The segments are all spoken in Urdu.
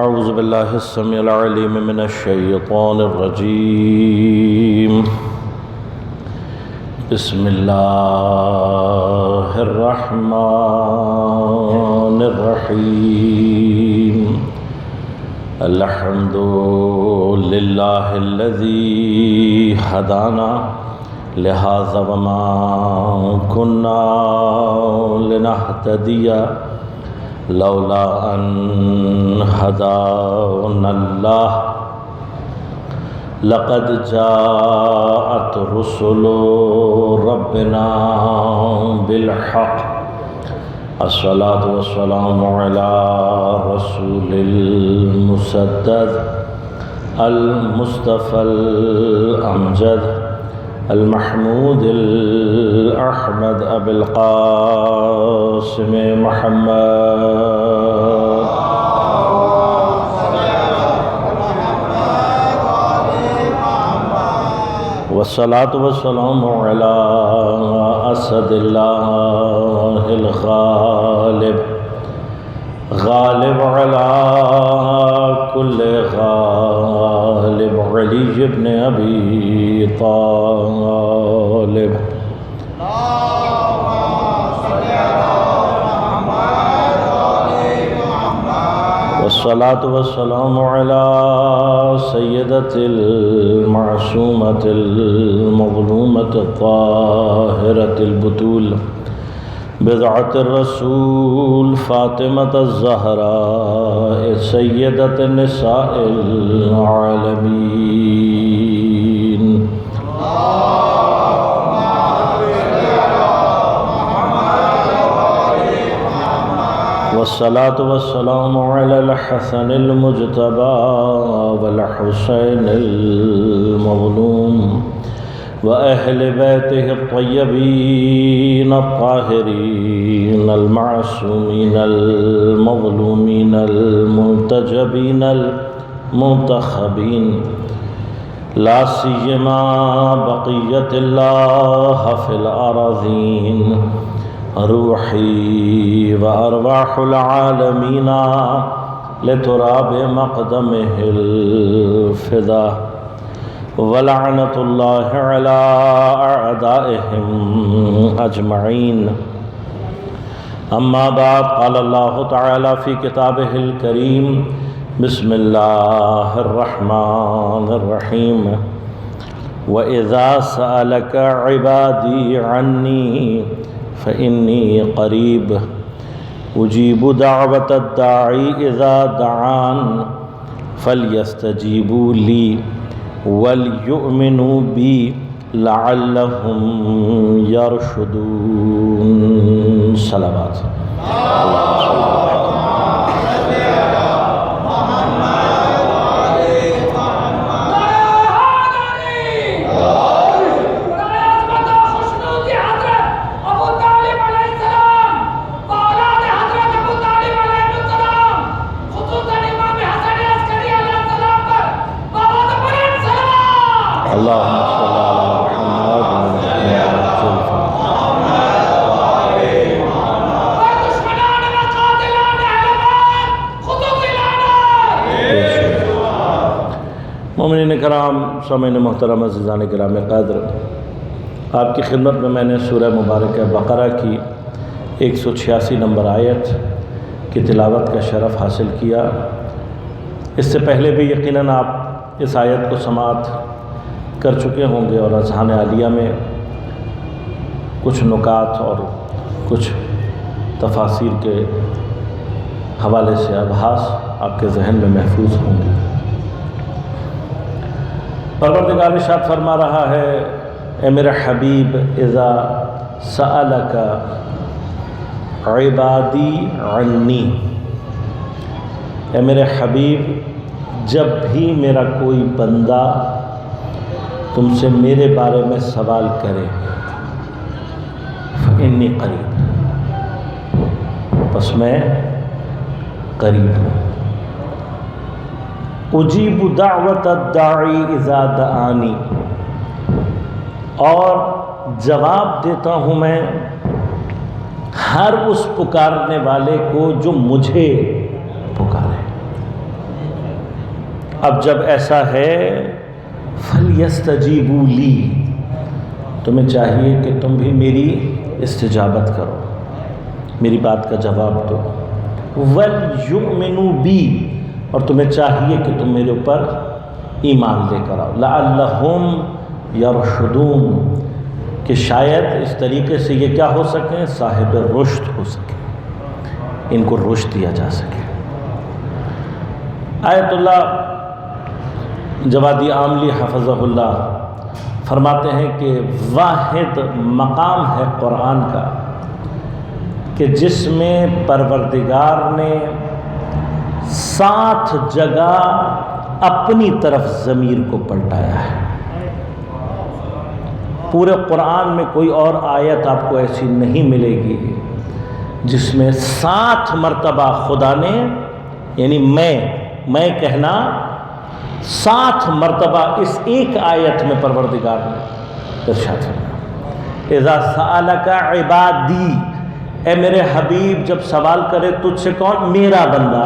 اعوذ باللہ السمیع العلیم من الشیطان الرجیم بسم اللہ الرحمن الرحیم الحمد للہ الذی ہدانا لہذا وما كنا لنہتدی لولا ان ہدانا اللہ لقد جاءت رسل ربنا بالحق الصلاة والسلام على رسول المسدد المصطفى الأمجد المحمود الأحمد أبي القاسم محمد والصلاة والسلام على أسد الله الغالب غالب على كل غالب علي بن أبي طالب والصلاة والسلام على سيدة المعصومة المظلومة الطاهرة البتول بضعة الرسول فاطمة الزهراء سيدة النساء العالمين والصلاة والسلام على الحسن المجتبى والحسين المظلوم وأهل بيته الطيبين الطاهرين المعصومين المظلومين المنتجبين المنتخبين لا سيما بقية الله في الأراضين روحي وأرواح العالمين لتراب مقدمه الفداء ولعنة الله على أعدائهم أجمعين أما بعد قال الله تعالى في كتابه الكريم بسم الله الرحمن الرحيم وإذا سألك عبادي عني فإني قريب أجيب دعوة الداعي إذا دعان فليستجيبوا لي وَلْيُؤْمِنُوا بِي لَعَلَّهُمْ يَرْشُدُونَ صلوات مومنین کرام سامعین محترم عزیزان کرام قدر، آپ کی خدمت میں میں نے سورہ مبارکہ بقرہ کی 186 نمبر آیت کی تلاوت کا شرف حاصل کیا۔ اس سے پہلے بھی یقیناً آپ اس آیت کو سماعت کر چکے ہوں گے اور اذہان عالیہ میں کچھ نکات اور کچھ تفاسیر کے حوالے سے ابحاث آپ کے ذہن میں محفوظ ہوں گے۔ پروردگار ارشاد فرما رہا ہے، اے میرے حبیب اذا سألک عبادی عنی، اے میرے حبیب جب بھی میرا کوئی بندہ تم سے میرے بارے میں سوال کرے فإنی قریب، پس میں قریب ہوں۔ اجیب دعوت الداعی اذا دعانی، اور جواب دیتا ہوں میں ہر اس پکارنے والے کو جو مجھے پکارے۔ اب جب ایسا ہے فَلْيَسْتَجِيبُوا لِي، تمہیں چاہیے کہ تم بھی میری استجابت کرو، میری بات کا جواب دو، وَلْيُؤْمِنُوا بِي، اور تمہیں چاہیے کہ تم میرے اوپر ایمان لے کر آؤ، لَعَلَّهُمْ يَرْشُدُونَ، کہ شاید اس طریقے سے یہ کیا ہو سکیں، صاحب رشد ہو سکیں، ان کو رشد دیا جا سکے۔ آیت اللہ جوادی عاملی حفظہ اللہ فرماتے ہیں کہ واحد مقام ہے قرآن کا کہ جس میں پروردگار نے 7 جگہ اپنی طرف ضمیر کو پلٹایا ہے۔ پورے قرآن میں کوئی اور آیت آپ کو ایسی نہیں ملے گی جس میں 7 مرتبہ خدا نے، یعنی میں کہنا 7 مرتبہ اس ایک آیت میں پروردگار نے ارشاد فرمایا، اذا سألک عبادی، اے میرے حبیب جب سوال کرے تجھ سے کون، میرا بندہ،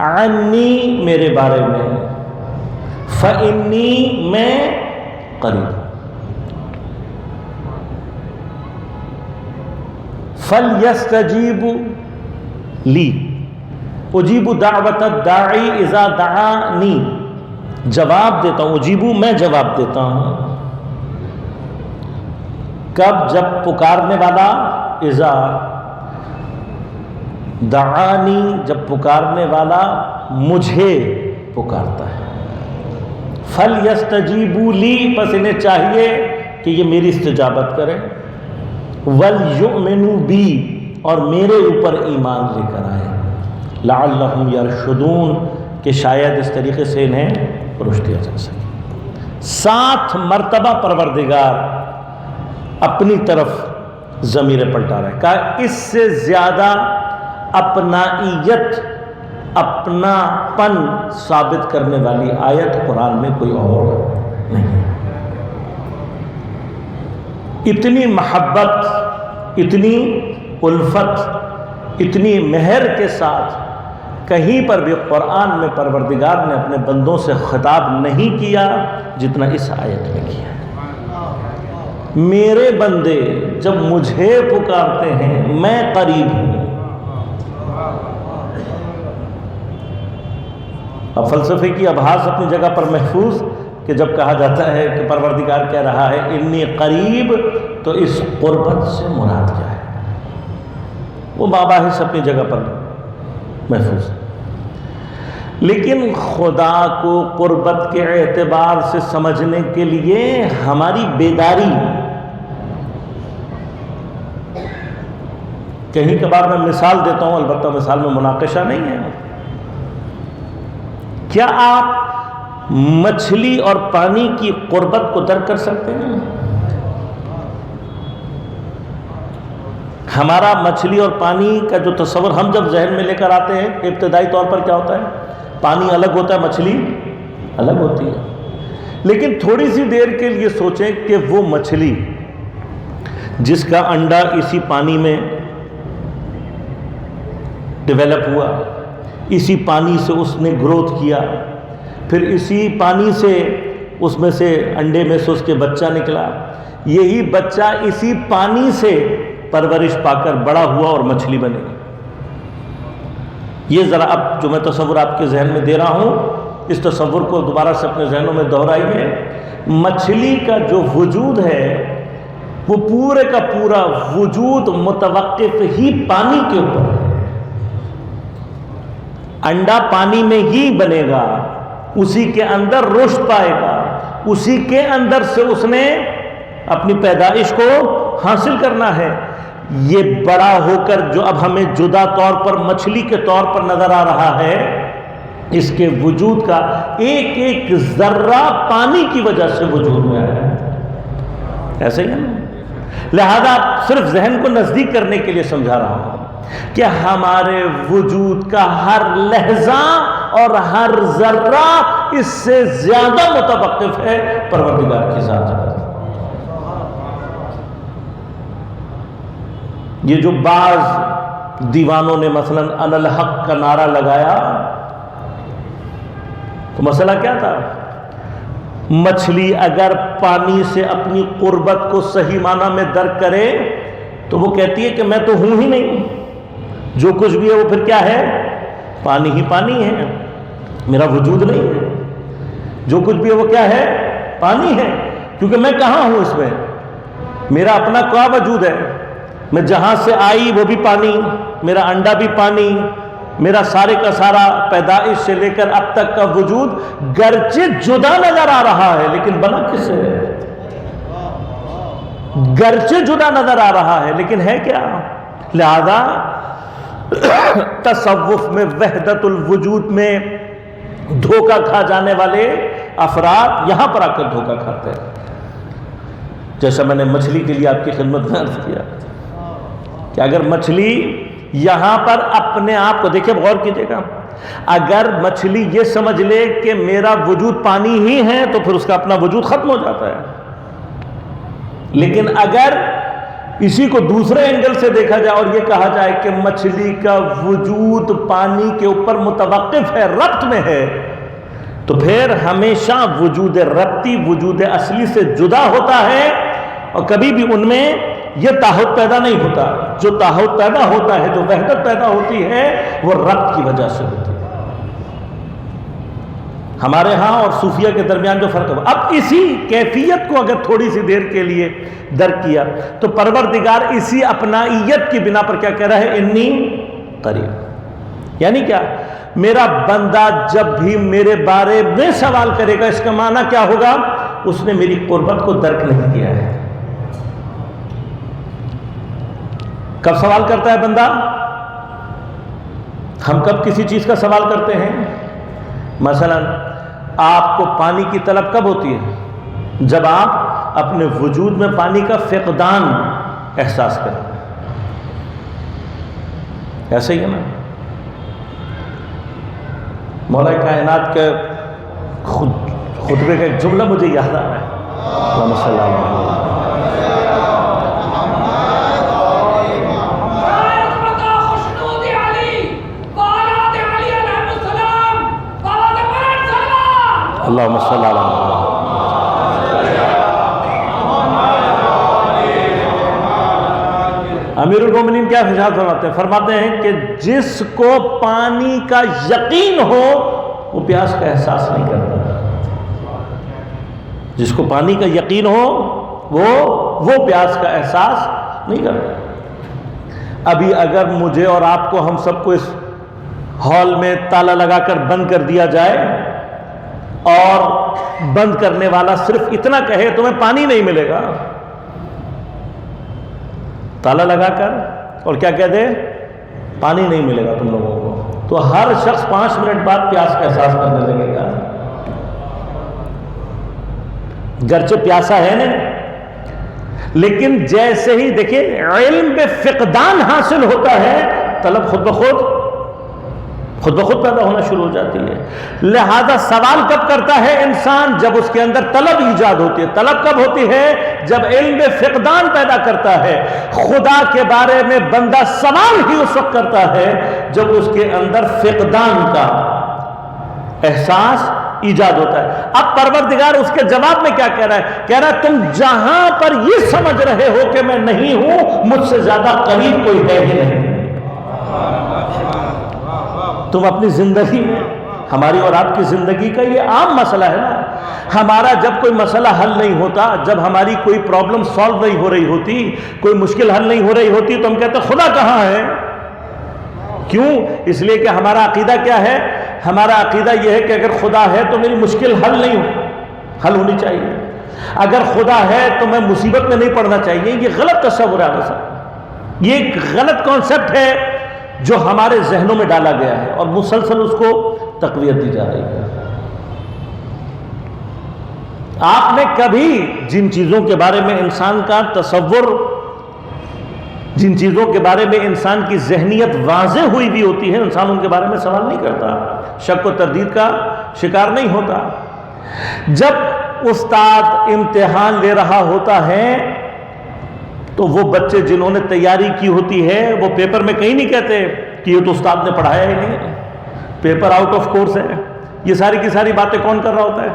عنی میرے بارے میں، فإنی میں قریب، فَلْيَسْتَجِيبُوا لِي اجیب دعوت الداعی اذا دعانی، جواب دیتا ہوں، اجیبو میں جواب دیتا ہوں، کب، جب پکارنے والا، اذا دعانی جب پکارنے والا مجھے پکارتا ہے، فَلْيَسْتَجِيبُوا لِي پس انہیں چاہیے کہ یہ میری استجابت کریں، وَلْيُؤْمِنُوا بِي اور میرے اوپر ایمان لے کر آئے، لعلہم یرشدون کہ شاید اس طریقے سے انہیں رشد دیا جا سکے۔ 7 مرتبہ پروردگار اپنی طرف ضمیر پلٹا رہا ہے، کہا اس سے زیادہ اپنائیت، اپنا پن ثابت کرنے والی آیت قرآن میں کوئی اور نہیں۔ اتنی محبت، اتنی الفت، اتنی مہر کے ساتھ کہیں پر بھی قرآن میں پروردگار نے اپنے بندوں سے خطاب نہیں کیا جتنا اس آیت میں کیا ہے۔ میرے بندے جب مجھے پکارتے ہیں میں قریب ہوں۔ اب فلسفے کی ابحاث اپنی جگہ پر محفوظ کہ جب کہا جاتا ہے کہ پروردگار کہہ رہا ہے انی قریب، تو اس قربت سے مراد کیا ہے، وہ مباحث اپنی جگہ پر محفوظ ہے، لیکن خدا کو قربت کے اعتبار سے سمجھنے کے لیے ہماری بیداری، کہیں کبھار میں مثال دیتا ہوں، البتہ مثال میں مناقشہ نہیں ہے، کیا آپ مچھلی اور پانی کی قربت کو درک کر سکتے ہیں؟ ہمارا مچھلی اور پانی کا جو تصور ہم جب ذہن میں لے کر آتے ہیں ابتدائی طور پر کیا ہوتا ہے، پانی الگ ہوتا ہے، مچھلی الگ ہوتی ہے، لیکن تھوڑی سی دیر کے لیے سوچیں کہ وہ مچھلی جس کا انڈا اسی پانی میں ڈیولپ ہوا، اسی پانی سے اس نے گروتھ کیا، پھر اسی پانی سے اس میں سے انڈے میں سے اس کے بچہ نکلا، یہی بچہ اسی پانی سے پرورش پا کر بڑا ہوا اور مچھلی بنے۔ یہ ذرا اب جو میں تصور آپ کے ذہن میں دے رہا ہوں، اس تصور کو دوبارہ سے اپنے ذہنوں میں دہرائیے۔ مچھلی کا جو وجود ہے وہ پورے کا پورا وجود متوقف ہی پانی کے اوپر ہے، انڈا پانی میں ہی بنے گا، اسی کے اندر رشد پائے گا، اسی کے اندر سے اس نے اپنی پیدائش کو حاصل کرنا ہے۔ یہ بڑا ہو کر جو اب ہمیں جدا طور پر مچھلی کے طور پر نظر آ رہا ہے، اس کے وجود کا ایک ایک ذرہ پانی کی وجہ سے وجود میں آیا ہے، ایسے ہی ہے نا؟ لہذا صرف ذہن کو نزدیک کرنے کے لیے سمجھا رہا ہوں کہ ہمارے وجود کا ہر لحظہ اور ہر ذرہ اس سے زیادہ متوقف ہے پروردگار کی ذات پر۔ یہ جو بعض دیوانوں نے مثلا انا الحق کا نعرہ لگایا، تو مسئلہ کیا تھا؟ مچھلی اگر پانی سے اپنی قربت کو صحیح معنی میں درک کرے تو وہ کہتی ہے کہ میں تو ہوں ہی نہیں، جو کچھ بھی ہے وہ پھر کیا ہے؟ پانی ہی پانی ہے، میرا وجود نہیں ہے، جو کچھ بھی ہے وہ کیا ہے؟ پانی ہے، کیونکہ میں کہاں ہوں اس میں؟ میرا اپنا کیا وجود ہے؟ میں جہاں سے آئی وہ بھی پانی، میرا انڈا بھی پانی، میرا سارے کا سارا پیدائش سے لے کر اب تک کا وجود گرچہ جدا نظر آ رہا ہے لیکن بنا کس سے ہے؟ گرچہ جدا نظر آ رہا ہے لیکن ہے کیا؟ لہذا تصوف میں وحدت الوجود میں دھوکہ کھا جانے والے افراد یہاں پر آ کر دھوکہ کھاتے ہیں. جیسا میں نے مچھلی کے لیے آپ کی خدمت میں عرض کیا کہ اگر مچھلی یہاں پر اپنے آپ کو دیکھیں، غور کیجئے گا، اگر مچھلی یہ سمجھ لے کہ میرا وجود پانی ہی ہے تو پھر اس کا اپنا وجود ختم ہو جاتا ہے. لیکن اگر اسی کو دوسرے اینگل سے دیکھا جائے اور یہ کہا جائے کہ مچھلی کا وجود پانی کے اوپر متوقف ہے، ربط میں ہے، تو پھر ہمیشہ وجود ربطی وجود اصلی سے جدا ہوتا ہے اور کبھی بھی ان میں یہ تعہد پیدا نہیں ہوتا. جو تعہد پیدا ہوتا ہے، جو وحدت پیدا ہوتی ہے، وہ ربط کی وجہ سے ہوتی ہے. ہمارے ہاں اور صوفیہ کے درمیان جو فرق ہے، اب اسی کیفیت کو اگر تھوڑی سی دیر کے لیے درک کیا تو پروردگار اسی اپنائیت کی بنا پر کیا کہہ رہا ہے؟ انی قریب. یعنی کیا؟ میرا بندہ جب بھی میرے بارے میں سوال کرے گا، اس کا معنی کیا ہوگا؟ اس نے میری قربت کو درک نہیں کیا ہے. کب سوال کرتا ہے بندہ؟ ہم کب کسی چیز کا سوال کرتے ہیں؟ مثلا آپ کو پانی کی طلب کب ہوتی ہے؟ جب آپ اپنے وجود میں پانی کا فقدان احساس کریں. ایسے ہی ہے نا؟ مولا کائنات کے خطبے کا ایک جملہ مجھے یاد آ رہا ہے. اللہم صلی اللہ علیہ وسلم. اللہم صلی اللہ علیہ وسلم. امیر المومنین کیا ارشاد فرماتے ہیں؟ فرماتے ہیں کہ جس کو پانی کا یقین ہو وہ پیاس کا احساس نہیں کرتا. جس کو پانی کا یقین ہو وہ پیاس کا احساس نہیں کرتا. ابھی اگر مجھے اور آپ کو، ہم سب کو اس ہال میں تالا لگا کر بند کر دیا جائے اور بند کرنے والا صرف اتنا کہے تمہیں پانی نہیں ملے گا، تالا لگا کر اور کیا کہہ دے؟ پانی نہیں ملے گا تم لوگوں کو، تو ہر شخص 5 منٹ بعد پیاس کا احساس کرنے لگے گا. گرچہ پیاسا ہے نہیں، لیکن جیسے ہی دیکھیں علم بے فقدان حاصل ہوتا ہے، طلب خود بخود پیدا ہونا شروع ہو جاتی ہے. لہذا سوال کب کرتا ہے انسان؟ جب اس کے اندر طلب ایجاد ہوتی ہے. طلب کب ہوتی ہے؟ جب علم فقدان پیدا کرتا ہے. خدا کے بارے میں بندہ سوال ہی اس وقت کرتا ہے جب اس کے اندر فقدان کا احساس ایجاد ہوتا ہے. اب پروردگار اس کے جواب میں کیا کہہ رہا ہے؟ کہہ رہا ہے تم جہاں پر یہ سمجھ رہے ہو کہ میں نہیں ہوں، مجھ سے زیادہ قریب کوئی ہے ہی نہیں. تم اپنی زندگی میں، ہماری اور آپ کی زندگی کا یہ عام مسئلہ ہے نا. ہمارا جب کوئی مسئلہ حل نہیں ہوتا، جب ہماری کوئی پرابلم سالو نہیں ہو رہی ہوتی، کوئی مشکل حل نہیں ہو رہی ہوتی، تو ہم کہتے ہیں خدا کہاں ہے؟ کیوں؟ اس لیے کہ ہمارا عقیدہ کیا ہے؟ ہمارا عقیدہ یہ ہے کہ اگر خدا ہے تو میری مشکل حل ہونی چاہیے. اگر خدا ہے تو میں مصیبت میں نہیں پڑنا چاہیے. یہ غلط تصور ہے. یہ ایک غلط کانسیپٹ ہے جو ہمارے ذہنوں میں ڈالا گیا ہے اور مسلسل اس کو تقویت دی جا رہی ہے. آپ نے کبھی جن چیزوں کے بارے میں انسان کا تصور، جن چیزوں کے بارے میں انسان کی ذہنیت واضح ہوئی بھی ہوتی ہے، انسان ان کے بارے میں سوال نہیں کرتا، شک و تردید کا شکار نہیں ہوتا. جب استاد امتحان لے رہا ہوتا ہے تو وہ بچے جنہوں نے تیاری کی ہوتی ہے وہ پیپر میں کہیں نہیں کہتے کہ یہ تو استاد نے پڑھایا ہی نہیں، پیپر آؤٹ آف کورس ہے، یہ ساری کی ساری باتیں کون کر رہا ہوتا ہے؟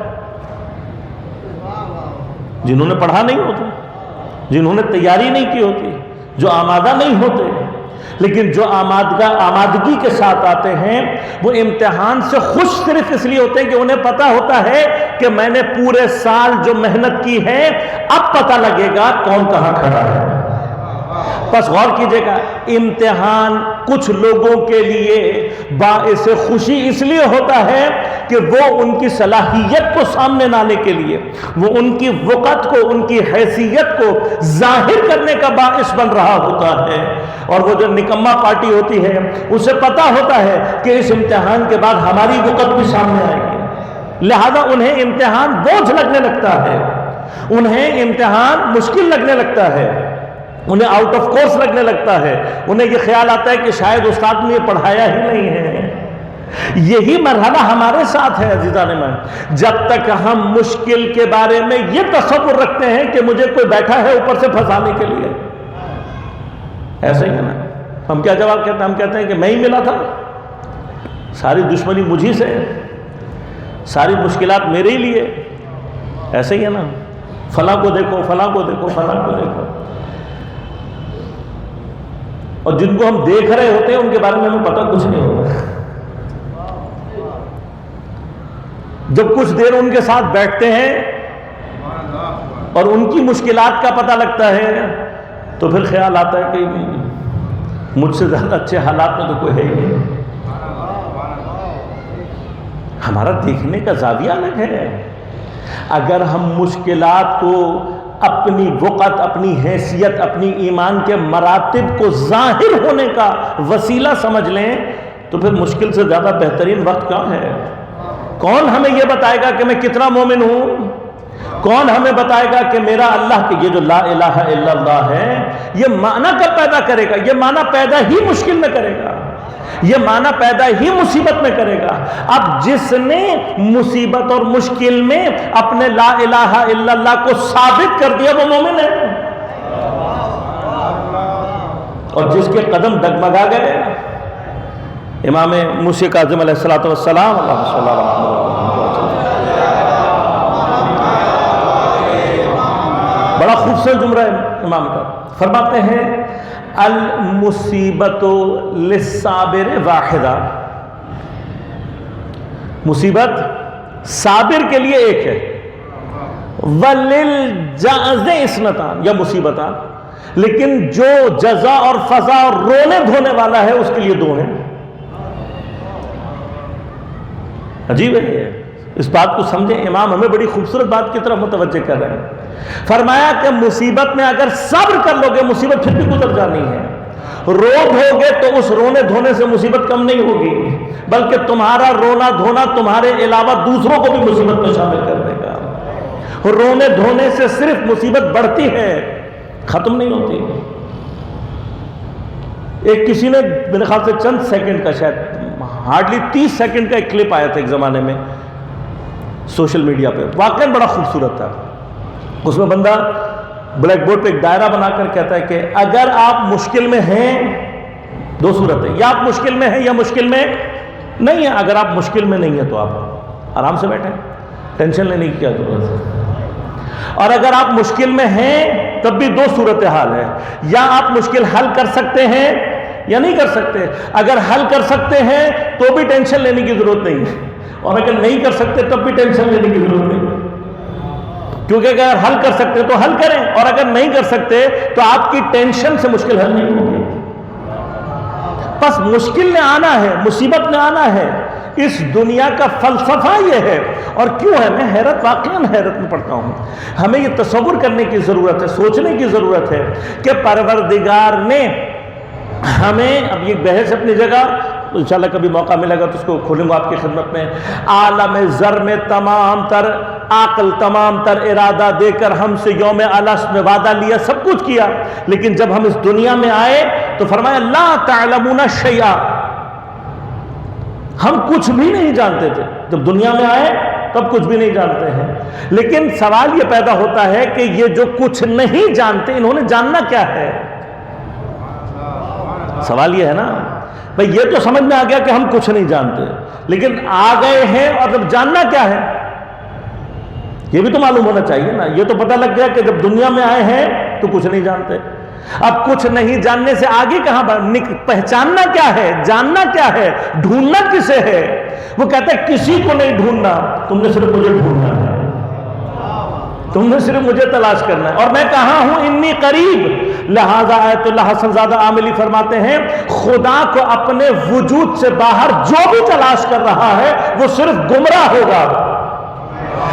جنہوں نے پڑھا نہیں ہوتا، جنہوں نے تیاری نہیں کی ہوتی، جو آمادہ نہیں ہوتے. لیکن جو آمادگی کے ساتھ آتے ہیں وہ امتحان سے خوش صرف اس لیے ہوتے ہیں کہ انہیں پتا ہوتا ہے کہ میں نے پورے سال جو محنت کی ہے اب پتہ لگے گا کون کہاں کھڑا ہے. بس غور کیجئے گا، امتحان کچھ لوگوں کے لیے باعث خوشی اس لیے ہوتا ہے کہ وہ ان کی صلاحیت کو سامنے لانے کے لیے، وہ ان کی وقت کو، ان کی حیثیت کو ظاہر کرنے کا باعث بن رہا ہوتا ہے. اور وہ جو نکمہ پارٹی ہوتی ہے اسے پتا ہوتا ہے کہ اس امتحان کے بعد ہماری وقت بھی سامنے آئے گی، لہذا انہیں امتحان بوجھ لگنے لگتا ہے، انہیں امتحان مشکل لگنے لگتا ہے، انہیں آؤٹ آف کورس لگنے لگتا ہے، انہیں یہ خیال آتا ہے کہ شاید استاد نے یہ پڑھایا ہی نہیں ہے. یہی مرحلہ ہمارے ساتھ ہے عزیزان من. جب تک ہم مشکل کے بارے میں یہ تصور رکھتے ہیں کہ مجھے کوئی بیٹھا ہے اوپر سے پھنسانے کے لیے، ایسے ہی ہے نا. ہم کیا جواب کہتے ہیں؟ ہم کہتے ہیں کہ میں ہی ملا تھا، ساری دشمنی مجھی سے، ساری مشکلات میرے ہی لیے. ایسے ہی ہے نا. فلاں کو دیکھو، فلاں کو دیکھو، فلاں کو دیکھو. اور جن کو ہم دیکھ رہے ہوتے ہیں ان کے بارے میں ہمیں پتہ کچھ نہیں ہوتا. جب کچھ دیر ان کے ساتھ بیٹھتے ہیں اور ان کی مشکلات کا پتہ لگتا ہے تو پھر خیال آتا ہے کہ مجھ سے زیادہ اچھے حالات میں تو کوئی ہے ہی نہیں. ہمارا دیکھنے کا زاویہ الگ ہے. اگر ہم مشکلات کو اپنی وقت، اپنی حیثیت، اپنی ایمان کے مراتب کو ظاہر ہونے کا وسیلہ سمجھ لیں تو پھر مشکل سے زیادہ بہترین وقت کیا ہے؟ کون ہمیں یہ بتائے گا کہ میں کتنا مومن ہوں؟ کون ہمیں بتائے گا کہ میرا اللہ کہ یہ جو لا الہ الا اللہ ہے یہ معنی کب پیدا کرے گا؟ یہ معنی پیدا ہی مشکل میں کرے گا، یہ معنی پیدا ہی مصیبت میں کرے گا. اب جس نے مصیبت اور مشکل میں اپنے لا الہ الا اللہ کو ثابت کر دیا وہ مومن ہے. اور جس کے قدم ڈگمگا گئے، امام موسیٰ کاظم علیہ السلام، اللہ صلی اللہ علیہ وسلم، بڑا خوبصورت جملہ ہے امام کا. فرماتے ہیں المصیبت للصابر واحدہ، مصیبت صابر کے لیے ایک ہے، وللجاز اثنتان، یا مصیبتان، لیکن جو جزا اور فضا اور رونے دھونے والا ہے اس کے لیے دو ہیں. عجیب ہے یہ. اس بات کو سمجھیں، امام ہمیں بڑی خوبصورت بات کی طرف متوجہ کر رہے ہیں. فرمایا کہ مصیبت میں اگر صبر کر لو گے مصیبت پھر بھی گزر جانی ہے. رو دھو گے تو اس رونے دھونے سے مصیبت کم نہیں ہوگی، بلکہ تمہارا رونا دھونا تمہارے علاوہ دوسروں کو بھی مصیبت میں شامل کر دے گا. رونے دھونے سے صرف مصیبت بڑھتی ہے، ختم نہیں ہوتی. ایک کسی نے میرے خیال سے چند سیکنڈ کا، شاید ہارڈلی 30 سیکنڈ کا ایک کلپ آیا تھا ایک زمانے میں سوشل میڈیا پہ، واقعاً بڑا خوبصورت تھا. اس میں بندہ بلیک بورڈ پہ ایک دائرہ بنا کر کہتا ہے کہ اگر آپ مشکل میں ہیں، دو صورت ہے، یا آپ مشکل میں ہیں یا مشکل میں نہیں ہیں. اگر آپ مشکل میں نہیں ہیں تو آپ آرام سے بیٹھیں، ٹینشن لینے کی کیا ضرورت ہے. اور اگر آپ مشکل میں ہیں تب بھی دو صورتحال ہے، یا آپ مشکل حل کر سکتے ہیں یا نہیں کر سکتے. اگر حل کر سکتے ہیں تو بھی ٹینشن لینے کی ضرورت نہیں ہے، اور اگر نہیں کر سکتے تب بھی ٹینشن لینے کی ضرورت نہیں ہے. کیونکہ اگر حل کر سکتے تو حل کریں، اور اگر نہیں کر سکتے تو آپ کی ٹینشن سے مشکل حل نہیں ہوگی. بس مشکل نے آنا ہے، مصیبت نے آنا ہے. اس دنیا کا فلسفہ یہ ہے. اور کیوں ہے؟ میں واقعاً حیرت میں پڑتا ہوں. ہمیں یہ تصور کرنے کی ضرورت ہے، سوچنے کی ضرورت ہے کہ پروردگار نے ہمیں، اب یہ بحث اپنی جگہ، انشاءاللہ کبھی موقع ملے گا تو اس کو کھولوں گا آپ کی خدمت میں. عالم ذر میں تمام تر عقل، تمام تر ارادہ دے کر ہم سے یوم الست میں وعدہ لیا، سب کچھ کیا، لیکن جب ہم اس دنیا میں آئے تو فرمایا لا تعلمون شیئا، ہم کچھ بھی نہیں جانتے تھے. جب دنیا میں آئے تب کچھ بھی نہیں جانتے ہیں. لیکن سوال یہ پیدا ہوتا ہے کہ یہ جو کچھ نہیں جانتے انہوں نے جاننا کیا ہے؟ سوال یہ ہے نا بھئی یہ تو سمجھ میں آ گیا کہ ہم کچھ نہیں جانتے، لیکن آ گئے ہیں اور جب جاننا کیا ہے یہ بھی تو معلوم ہونا چاہیے نا۔ یہ تو پتہ لگ گیا کہ جب دنیا میں آئے ہیں تو کچھ نہیں جانتے، اب کچھ نہیں جاننے سے آگے کہاں پہچاننا کیا ہے، جاننا کیا ہے، ڈھونڈنا کسے ہے؟ وہ کہتا ہے کسی کو نہیں ڈھونڈنا، تم نے صرف مجھے ڈھونڈنا ہے، تم نے صرف مجھے تلاش کرنا ہے، اور میں کہاں ہوں، انی قریب۔ لہذا آیت اللہ حسن زادہ عاملی فرماتے ہیں خدا کو اپنے وجود سے باہر جو بھی تلاش کر رہا ہے وہ صرف گمراہ ہوگا،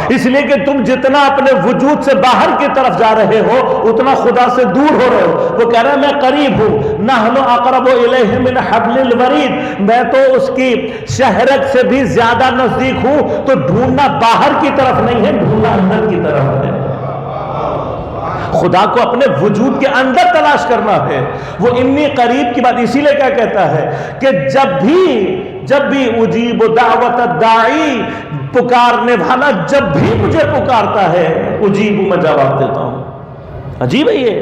اس لیے کہ تم جتنا اپنے وجود سے باہر کی طرف جا رہے ہو اتنا خدا سے دور ہو رہے ہو۔ وہ کہہ رہا ہے میں قریب ہوں، نحن اقرب الیہ من حبل الورید، میں تو اس کی شہرت سے بھی زیادہ نزدیک ہوں۔ تو ڈھونڈنا باہر کی طرف نہیں ہے، ڈھونڈنا اندر کی طرف ہے، خدا کو اپنے وجود کے اندر تلاش کرنا ہے۔ وہ انی قریب کی بات اسی لیے کیا کہتا ہے کہ جب بھی اجیب دعوت الداعی، پکارنے والا جب بھی مجھے پکارتا ہے اجیب، میں جواب دیتا ہوں۔ عجیب ہے یہ،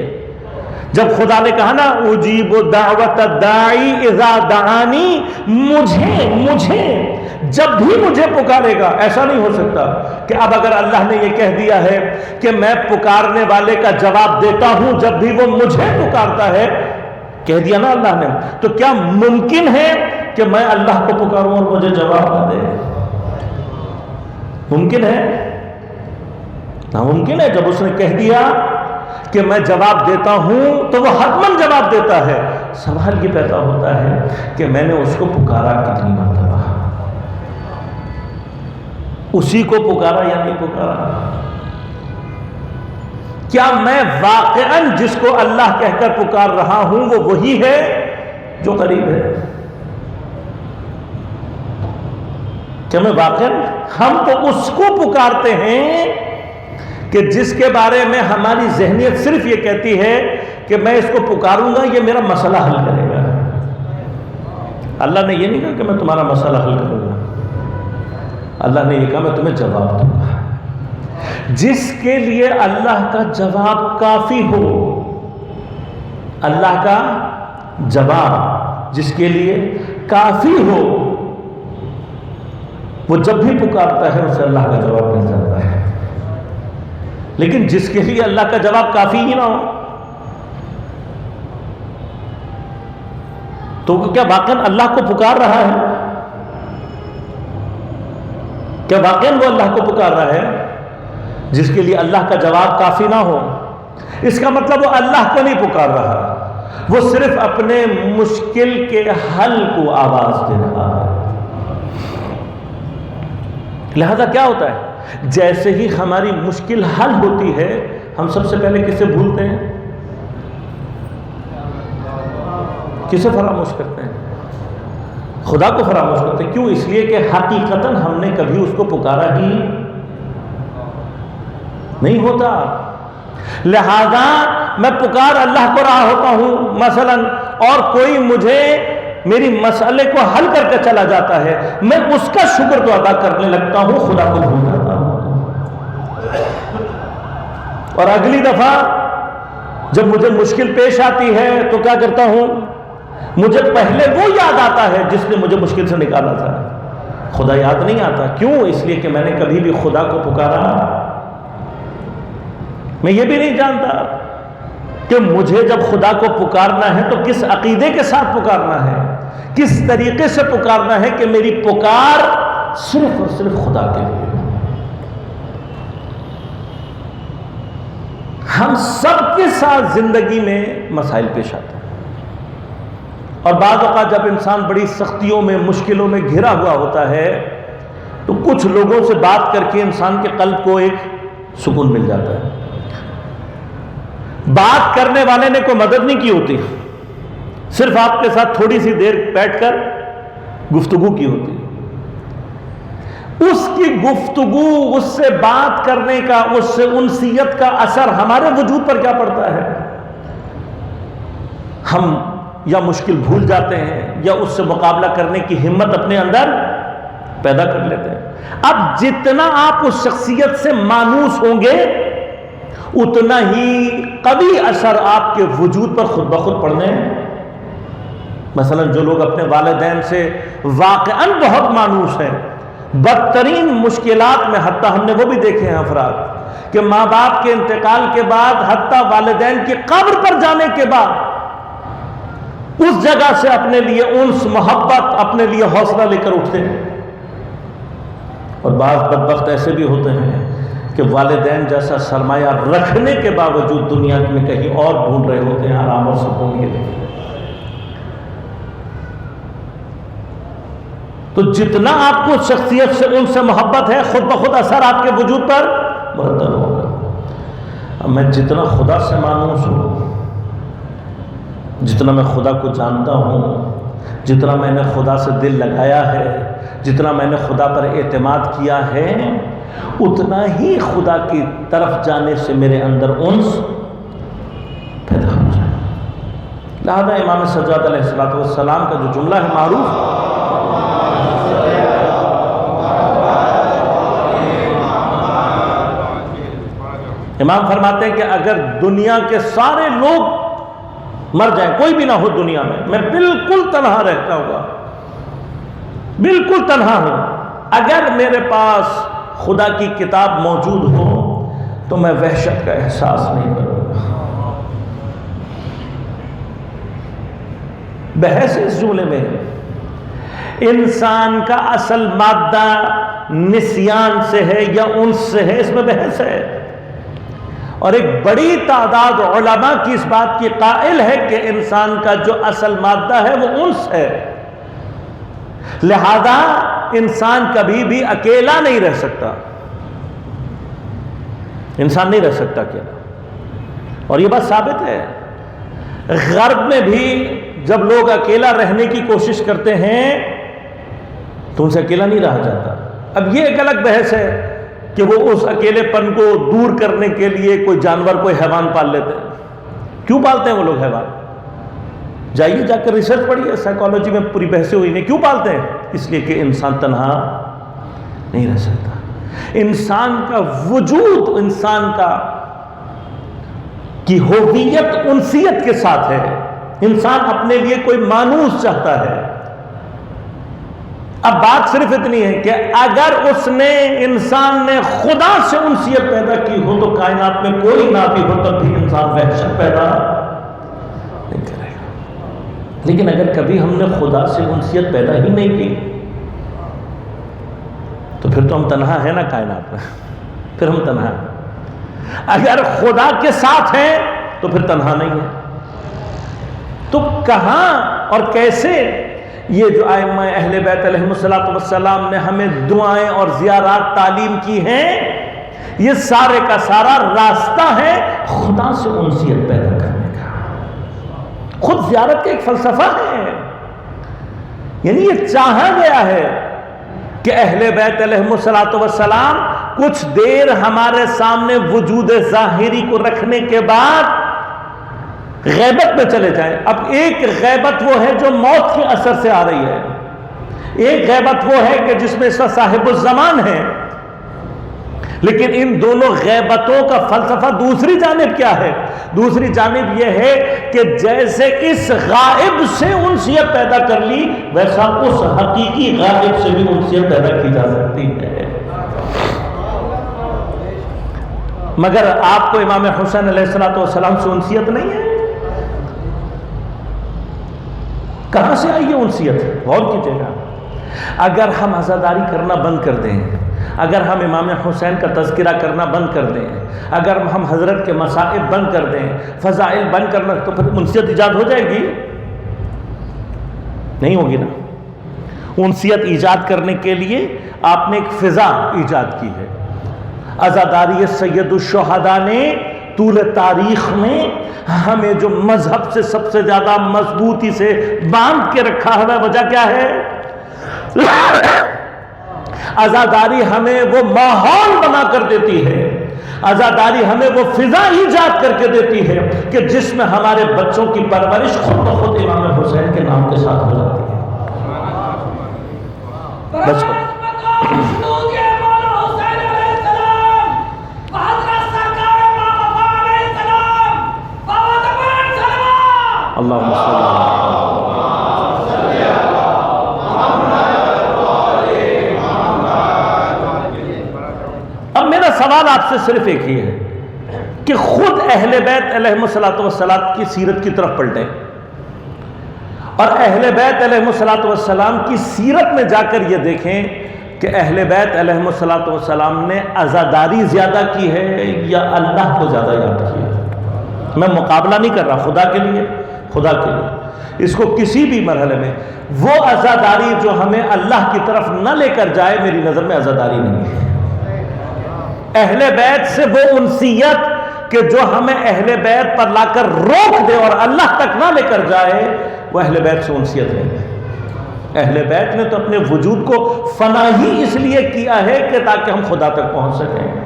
جب خدا نے کہا نا اجیب دعوت الداعی اذا دعانی، مجھے جب بھی مجھے پکارے گا۔ ایسا نہیں ہو سکتا کہ اب اگر اللہ نے یہ کہہ دیا ہے کہ میں پکارنے والے کا جواب دیتا ہوں جب بھی وہ مجھے پکارتا ہے، کہہ دیا نا اللہ نے، تو کیا ممکن ہے کہ میں اللہ کو پکاروں اور مجھے جواب نہ دے؟ ممکن ہے؟ ناممکن ہے۔ جب اس نے کہہ دیا کہ میں جواب دیتا ہوں تو وہ حتماً جواب دیتا ہے۔ سوال یہ پیدا ہوتا ہے کہ میں نے اس کو پکارا کتنی مرتبہ، اسی کو پکارا یا نہیں پکارا؟ کیا میں واقعاً جس کو اللہ کہہ کر پکار رہا ہوں وہ وہی ہے جو قریب ہے؟ کیا میں واقعاً، ہم تو اس کو پکارتے ہیں کہ جس کے بارے میں ہماری ذہنیت صرف یہ کہتی ہے کہ میں اس کو پکاروں گا یہ میرا مسئلہ حل کرے گا۔ اللہ نے یہ نہیں کہا کہ میں تمہارا مسئلہ حل کروں گا، اللہ نے یہ کہا میں تمہیں جواب دوں گا۔ جس کے لیے اللہ کا جواب کافی ہو، اللہ کا جواب جس کے لیے کافی ہو، وہ جب بھی پکارتا ہے اسے اللہ کا جواب مل جاتا ہے۔ لیکن جس کے لیے اللہ کا جواب کافی ہی نہ ہو تو کیا واقعاً اللہ کو پکار رہا ہے؟ کیا واقعاً وہ اللہ کو پکار رہا ہے؟ جس کے لیے اللہ کا جواب کافی نہ ہو، اس کا مطلب وہ اللہ کو نہیں پکار رہا، وہ صرف اپنے مشکل کے حل کو آواز دے رہا ہے۔ لہذا کیا ہوتا ہے، جیسے ہی ہماری مشکل حل ہوتی ہے ہم سب سے پہلے کسے بھولتے ہیں، کسے فراموش کرتے ہیں؟ خدا کو فراموش کرتے ہیں۔ کیوں؟ اس لیے کہ حقیقتاً ہم نے کبھی اس کو پکارا ہی نہیں ہوتا۔ لہذا میں پکار اللہ کو رہا ہوتا ہوں مثلا، اور کوئی مجھے میری مسئلے کو حل کر کے چلا جاتا ہے، میں اس کا شکر تو ادا کرنے لگتا ہوں، خدا کو بھول جاتا ہوں۔ اور اگلی دفعہ جب مجھے مشکل پیش آتی ہے تو کیا کرتا ہوں، مجھے پہلے وہ یاد آتا ہے جس نے مجھے مشکل سے نکالا تھا، خدا یاد نہیں آتا۔ کیوں؟ اس لیے کہ میں نے کبھی بھی خدا کو پکارا۔ میں یہ بھی نہیں جانتا کہ مجھے جب خدا کو پکارنا ہے تو کس عقیدے کے ساتھ پکارنا ہے، کس طریقے سے پکارنا ہے کہ میری پکار صرف اور صرف خدا کے لیے۔ ہم سب کے ساتھ زندگی میں مسائل پیش آتے ہیں، اور بعض اوقات جب انسان بڑی سختیوں میں، مشکلوں میں گھرا ہوا ہوتا ہے تو کچھ لوگوں سے بات کر کے انسان کے قلب کو ایک سکون مل جاتا ہے۔ بات کرنے والے نے کوئی مدد نہیں کی ہوتی، صرف آپ کے ساتھ تھوڑی سی دیر بیٹھ کر گفتگو کی ہوتی، اس کی گفتگو، اس سے بات کرنے کا، اس سے انسیت کا اثر ہمارے وجود پر کیا پڑتا ہے؟ ہم یا مشکل بھول جاتے ہیں یا اس سے مقابلہ کرنے کی ہمت اپنے اندر پیدا کر لیتے ہیں۔ اب جتنا آپ اس شخصیت سے مانوس ہوں گے اتنا ہی قوی اثر آپ کے وجود پر خود بخود پڑنے مثلا جو لوگ اپنے والدین سے واقعاً بہت مانوس ہیں، بدترین مشکلات میں حتیٰ ہم نے وہ بھی دیکھے ہیں افراد کہ ماں باپ کے انتقال کے بعد حتیٰ والدین کی قبر پر جانے کے بعد اس جگہ سے اپنے لیے انس، محبت، اپنے لیے حوصلہ لے کر اٹھتے ہیں۔ اور بعض بدبخت ایسے بھی ہوتے ہیں کہ والدین جیسا سرمایہ رکھنے کے باوجود دنیا میں کہیں اور ڈھونڈ رہے ہوتے ہیں آرام اور سکون کے لیے۔ تو جتنا آپ کو شخصیت سے ان سے محبت ہے، خود بخود اثر آپ کے وجود پر مرتب ہوگا۔ اب میں جتنا خدا سے مانوس ہوں، جتنا میں خدا کو جانتا ہوں، جتنا میں نے خدا سے دل لگایا ہے، جتنا میں نے خدا پر اعتماد کیا ہے، اتنا ہی خدا کی طرف جانے سے میرے اندر انس پیدا ہو جائے۔ لہذا امام سجاد علیہ السلام کا جو جملہ ہے معروف، امام فرماتے ہیں کہ اگر دنیا کے سارے لوگ مر جائیں، کوئی بھی نہ ہو دنیا میں بالکل تنہا رہتا ہوں، بالکل تنہا ہوں، اگر میرے پاس خدا کی کتاب موجود ہو تو میں وحشت کا احساس نہیں کروں گا۔ بحث اس جملے میں انسان کا اصل مادہ نسیان سے ہے یا انس سے ہے، اس میں بحث ہے، اور ایک بڑی تعداد علماء کی اس بات کی قائل ہے کہ انسان کا جو اصل مادہ ہے وہ انس ہے، لہذا انسان کبھی بھی اکیلا نہیں رہ سکتا، انسان نہیں رہ سکتا اکیلا، اور یہ بات ثابت ہے۔ غرب میں بھی جب لوگ اکیلا رہنے کی کوشش کرتے ہیں تو ان سے اکیلا نہیں رہا جاتا۔ اب یہ ایک الگ بحث ہے کہ وہ اس اکیلے پن کو دور کرنے کے لیے کوئی جانور، کوئی حیوان پال لیتے ہیں۔ کیوں پالتے ہیں وہ لوگ حیوان؟ جائیے جا کر ریسرچ پڑھیے، سائیکالوجی میں پوری بحثیں ہوئی ہیں۔ کیوں پالتے ہیں؟ اس لیے کہ انسان تنہا نہیں رہ سکتا، انسان کا وجود، انسان کی ہویت انسیت کے ساتھ ہے، انسان اپنے لیے کوئی مانوس چاہتا ہے۔ اب بات صرف اتنی ہے کہ اگر انسان نے خدا سے انسیت پیدا کی ہو تو کائنات میں کوئی نہ بھی ہو تب بھی انسان وحشت پیدا نہیں کرے گا، لیکن اگر کبھی ہم نے خدا سے انسیت پیدا ہی نہیں کی تو پھر تو ہم تنہا ہیں نا کائنات میں، پھر ہم تنہا ہیں۔ اگر خدا کے ساتھ ہیں تو پھر تنہا نہیں ہے۔ تو کہاں اور کیسے یہ جو ائمہ اہل بیت علیہ السلام نے ہمیں دعائیں اور زیارات تعلیم کی ہیں، یہ سارے کا سارا راستہ ہے خدا سے انسیت پیدا کرنے کا۔ خود زیارت کا ایک فلسفہ ہے، یعنی یہ چاہا گیا ہے کہ اہل بیت علیہ السلام کچھ دیر ہمارے سامنے وجود ظاہری کو رکھنے کے بعد غیبت میں چلے جائیں۔ اب ایک غیبت وہ ہے جو موت کے اثر سے آ رہی ہے، ایک غیبت وہ ہے کہ جس میں صاحب الزمان ہے، لیکن ان دونوں غیبتوں کا فلسفہ دوسری جانب کیا ہے؟ دوسری جانب یہ ہے کہ جیسے اس غائب سے انسیت پیدا کر لی، ویسا اس حقیقی غائب سے بھی انسیت پیدا کی جا سکتی ہے۔ مگر آپ کو امام حسین علیہ السلام سے انسیت نہیں ہے؟ کہاں سے آئی یہ انسیت؟ غور کیجیے گا۔ اگر ہم عزاداری کرنا بند کر دیں، اگر ہم امام حسین کا تذکرہ کرنا بند کر دیں، اگر ہم حضرت کے مصائب بند کر دیں، فضائل بند کرنا، تو پھر انسیت ایجاد ہو جائے گی؟ نہیں ہوگی نا۔ انسیت ایجاد کرنے کے لیے آپ نے ایک فضا ایجاد کی ہے۔ عزاداری سید الشہداء نے طول تاریخ میں ہمیں جو مذہب سے سب سے زیادہ مضبوطی سے باندھ کے رکھا ہے، وجہ کیا ہے؟ عزاداری ہمیں وہ ماحول بنا کر دیتی ہے، عزاداری ہمیں وہ فضا ایجاد کر کے دیتی ہے کہ جس میں ہمارے بچوں کی پرورش خود بخود امام حسین کے نام کے ساتھ ہو جاتی ہے۔ بچپن اللہم صلی اللہ علیہ وسلم۔ آپ سے صرف ایک ہی ہے کہ خود اہل بیت علیہم الصلوۃ والسلام کی سیرت کی طرف پلٹیں اور اہل بیت علیہم الصلوۃ والسلام کی سیرت میں جا کر یہ دیکھیں کہ اہل بیت علیہم الصلوۃ والسلام نے عزاداری زیادہ کی ہے یا اللہ کو زیادہ یاد کیا ہے۔ میں مقابلہ نہیں کر رہا، خدا کے لیے اس کو کسی بھی مرحلے میں وہ عزاداری جو ہمیں اللہ کی طرف نہ لے کر جائے میری نظر میں عزاداری نہیں ہے۔ اہل بیت سے وہ انسیت کہ جو ہمیں اہل بیت پر لا کر روک دے اور اللہ تک نہ لے کر جائے، وہ اہل بیت سے انسیت نہیں ہے۔ اہل بیت نے تو اپنے وجود کو فنا ہی اس لیے کیا ہے کہ تاکہ ہم خدا تک پہنچ سکیں۔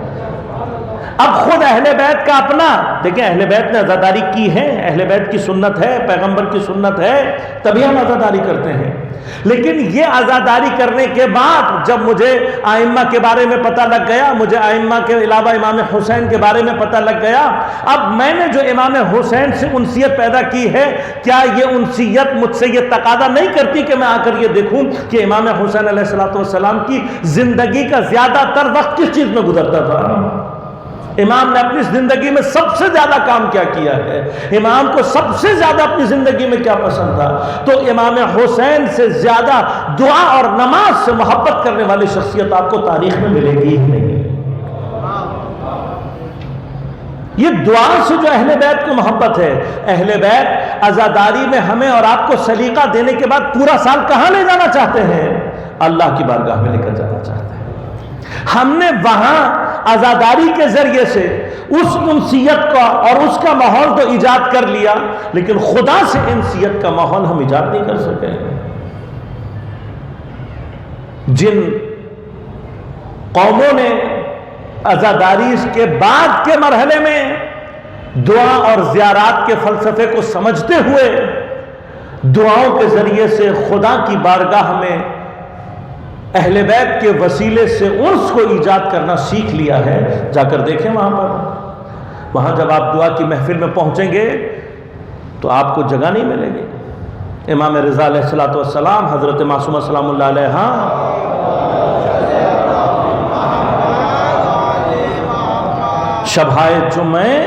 اب خود اہل بیت کا اپنا دیکھیں، اہل بیت نے عزاداری کی ہے، اہل بیت کی سنت ہے، پیغمبر کی سنت ہے، تبھی ہم عزاداری کرتے ہیں۔ لیکن یہ عزاداری کرنے کے بعد جب مجھے ائمہ کے بارے میں پتہ لگ گیا، مجھے ائمہ کے علاوہ امام حسین کے بارے میں پتہ لگ گیا، اب میں نے جو امام حسین سے انسیت پیدا کی ہے، کیا یہ انسیت مجھ سے یہ تقاضا نہیں کرتی کہ میں آ کر یہ دیکھوں کہ امام حسین علیہ السلام کی زندگی کا زیادہ تر وقت کس چیز میں گزرتا تھا؟ امام نے اپنی زندگی میں سب سے زیادہ کام کیا کیا ہے، امام کو سب سے زیادہ اپنی زندگی میں کیا پسند تھا؟ تو امام حسین سے زیادہ دعا اور نماز سے محبت کرنے والی شخصیت آپ کو تاریخ میں ملے گی ہی نہیں۔ یہ دعا سے جو اہل بیت کو محبت ہے، اہل بیت عزاداری میں ہمیں اور آپ کو سلیقہ دینے کے بعد پورا سال کہاں لے جانا چاہتے ہیں؟ اللہ کی بارگاہ میں لے کر جانا چاہتے ہیں۔ ہم نے وہاں عزاداری کے ذریعے سے اس انسیت کا اور اس کا ماحول تو ایجاد کر لیا، لیکن خدا سے انسیت کا ماحول ہم ایجاد نہیں کر سکے۔ جن قوموں نے عزاداری کے بعد کے مرحلے میں دعا اور زیارات کے فلسفے کو سمجھتے ہوئے دعاؤں کے ذریعے سے خدا کی بارگاہ میں اہل بیت کے وسیلے سے انس کو ایجاد کرنا سیکھ لیا ہے، جا کر دیکھیں وہاں جب آپ دعا کی محفل میں پہنچیں گے تو آپ کو جگہ نہیں ملے گی۔ امام رضا علیہ السلام، حضرت معصومہ سلام اللہ علیہ، شبہائے جمعے،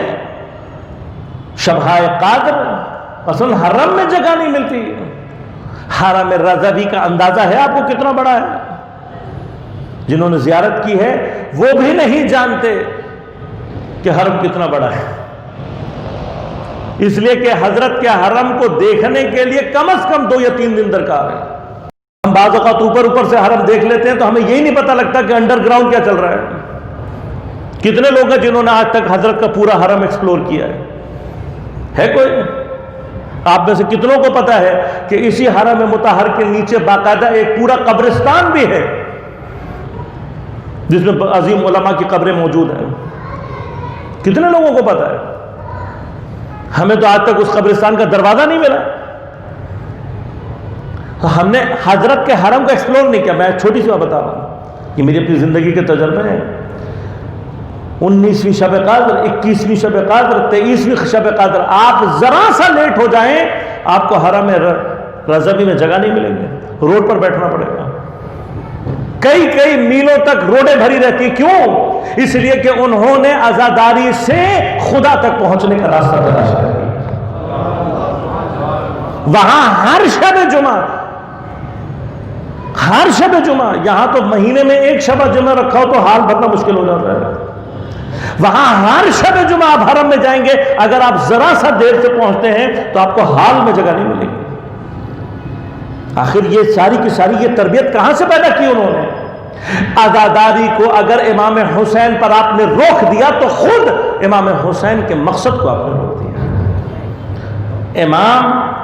شبہائے قدر، اصل حرم میں جگہ نہیں ملتی۔ حرم رضوی کا اندازہ ہے آپ کو کتنا بڑا ہے؟ جنہوں نے زیارت کی ہے وہ بھی نہیں جانتے کہ حرم کتنا بڑا ہے، اس لیے کہ حضرت کے حرم کو دیکھنے کے لیے کم از کم 2 یا 3 دن درکار ہے۔ ہم بعض اوقات اوپر سے حرم دیکھ لیتے ہیں تو ہمیں یہی نہیں پتہ لگتا کہ انڈر گراؤنڈ کیا چل رہا ہے۔ کتنے لوگ ہیں جنہوں نے آج تک حضرت کا پورا حرم ایکسپلور کیا ہے کوئی؟ آپ میں سے کتنوں کو پتا ہے کہ اسی حرم مطہر کے نیچے باقاعدہ ایک پورا قبرستان بھی ہے جس میں عظیم علماء کی قبریں موجود ہیں؟ کتنے لوگوں کو پتا ہے؟ ہمیں تو آج تک اس قبرستان کا دروازہ نہیں ملا۔ ہم نے حضرت کے حرم کو ایکسپلور نہیں کیا۔ میں چھوٹی سی بات بتا رہا ہوں، یہ میری اپنی زندگی کے تجربے ہیں۔ 19ویں شب قدر، 21ویں شب قدر، 23ویں شب قدر، آپ ذرا سا لیٹ ہو جائیں آپ کو حرم رضوی میں جگہ نہیں ملے گی، روڈ پر بیٹھنا پڑے گا۔ کئی میلوں تک روڈیں بھری رہتی، کیوں؟ اس لیے کہ انہوں نے عزاداری سے خدا تک پہنچنے کا راستہ تلاشا ہے۔ وہاں ہر شب جمعہ، یہاں تو مہینے میں 1 شب جمعہ رکھا ہو تو حال بھرنا مشکل ہو جاتا ہے۔ وہاں ہر شب جمعہ آپ حرم میں جائیں گے، اگر آپ ذرا سا دیر سے پہنچتے ہیں تو آپ کو حال میں جگہ نہیں ملے گی۔ آخر یہ ساری کی ساری یہ تربیت کہاں سے پیدا کی انہوں نے؟ عزاداری کو اگر امام حسین پر آپ نے روک دیا تو خود امام حسین کے مقصد کو آپ نے روک دیا۔ امام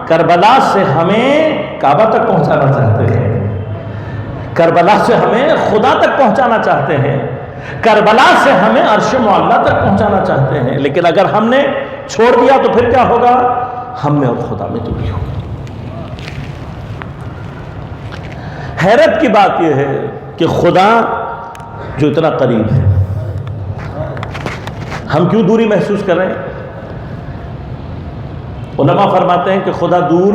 کربلا سے ہمیں کعبہ تک پہنچانا چاہتے ہیں، کربلا سے ہمیں خدا تک پہنچانا چاہتے ہیں، کربلا سے ہمیں عرش معلیٰ تک پہنچانا چاہتے ہیں، لیکن اگر ہم نے چھوڑ دیا تو پھر کیا ہوگا؟ ہم میں اور خدا میں دوری ہوگی۔ حیرت کی بات یہ ہے کہ خدا جو اتنا قریب ہے، ہم کیوں دوری محسوس کر رہے ہیں؟ علماء فرماتے ہیں کہ خدا دور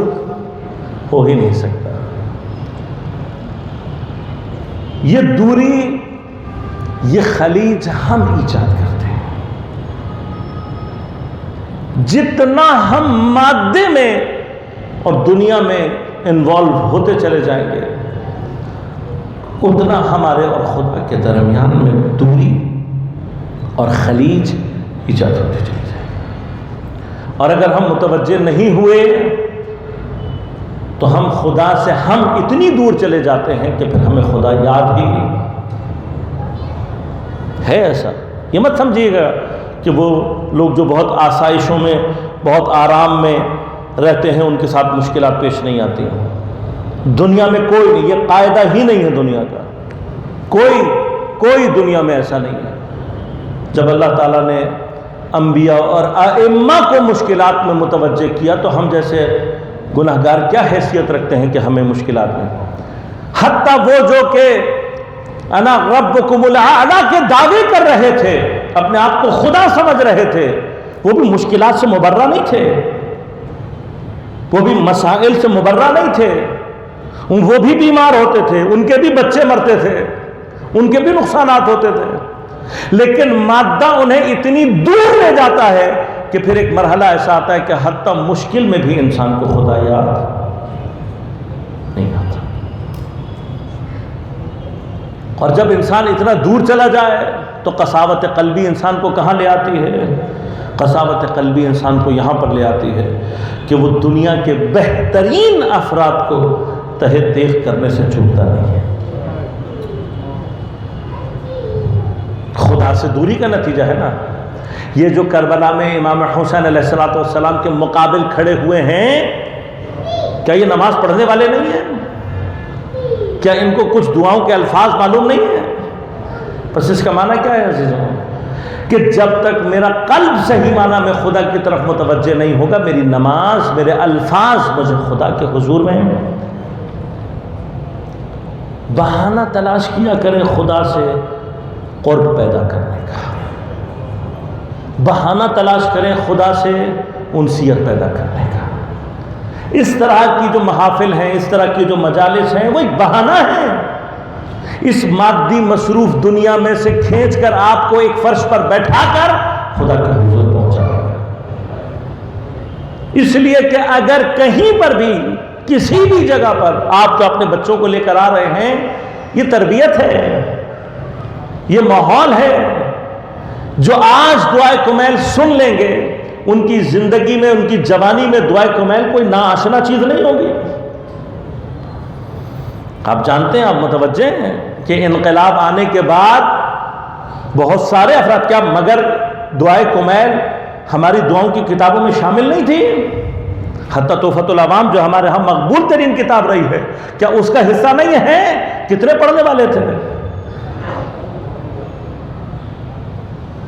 ہو ہی نہیں سکتا۔ یہ دوری یہ خلیج ہم ایجاد کرتے ہیں. جتنا ہم مادے میں اور دنیا میں انوالو ہوتے چلے جائیں گے اتنا ہمارے اور خدا کے درمیان میں دوری اور خلیج ایجاد ہوتے چلے جائیں گے. اور اگر ہم متوجہ نہیں ہوئے تو ہم خدا سے ہم اتنی دور چلے جاتے ہیں کہ پھر ہمیں خدا یاد ہی نہیں ہے. ایسا یہ مت سمجھیے گا کہ وہ لوگ جو بہت آسائشوں میں بہت آرام میں رہتے ہیں ان کے ساتھ مشکلات پیش نہیں آتی ہیں. دنیا میں کوئی نہیں، یہ قاعدہ ہی نہیں ہے دنیا کا. کوئی دنیا میں ایسا نہیں ہے. جب اللہ تعالیٰ نے انبیاء اور ائمہ کو مشکلات میں متوجہ کیا تو ہم جیسے گناہگار کیا حیثیت رکھتے ہیں کہ ہمیں مشکلات میں. حتیٰ وہ جو کہ انا ربکم الاعلی کے دعوے کر رہے تھے، اپنے آپ کو خدا سمجھ رہے تھے، وہ بھی مشکلات سے مبرہ نہیں تھے، وہ بھی مسائل سے مبرہ نہیں تھے. وہ بھی بیمار ہوتے تھے، ان کے بھی بچے مرتے تھے، ان کے بھی نقصانات ہوتے تھے. لیکن مادہ انہیں اتنی دور لے جاتا ہے کہ پھر ایک مرحلہ ایسا آتا ہے کہ حتیٰ مشکل میں بھی انسان کو خدا یاد نہیں آتا. اور جب انسان اتنا دور چلا جائے تو قساوت قلبی انسان کو کہاں لے آتی ہے؟ قساوت قلبی انسان کو یہاں پر لے آتی ہے کہ وہ دنیا کے بہترین افراد کو تہے دیکھ کرنے سے چوکتا نہیں ہے. خدا سے دوری کا نتیجہ ہے نا یہ جو کربلا میں امام حسین علیہ السلام کے مقابل کھڑے ہوئے ہیں. کیا یہ نماز پڑھنے والے نہیں ہیں؟ کیا ان کو کچھ دعاؤں کے الفاظ معلوم نہیں ہیں؟ بس اس کا معنی کیا ہے عزیزوں؟ کہ جب تک میرا قلب صحیح معنی میں خدا کی طرف متوجہ نہیں ہوگا میری نماز میرے الفاظ مجھے خدا کے حضور میں بہانہ تلاش کیا کریں خدا سے قرب پیدا کرنے کا. بہانہ تلاش کریں خدا سے انسیت پیدا کرنے کا. اس طرح کی جو محافل ہیں، اس طرح کی جو مجالس ہیں وہ ایک بہانہ ہے اس مادی مصروف دنیا میں سے کھینچ کر آپ کو ایک فرش پر بیٹھا کر خدا کے حضور پہنچانے کا. اس لیے کہ اگر کہیں پر بھی کسی بھی جگہ پر آپ جو اپنے بچوں کو لے کر آ رہے ہیں یہ تربیت ہے، یہ ماحول ہے. جو آج دعائے کمیل سن لیں گے ان کی زندگی میں ان کی جوانی میں دعائے کمیل کوئی ناآشنا چیز نہیں ہوگی. آپ جانتے ہیں، آپ متوجہ ہیں کہ انقلاب آنے کے بعد بہت سارے افراد کیا مگر دعائے کمیل ہماری دعاؤں کی کتابوں میں شامل نہیں تھی. حتی تحفۃ العوام جو ہمارے ہم مقبول ترین کتاب رہی ہے کیا اس کا حصہ نہیں ہے؟ کتنے پڑھنے والے تھے؟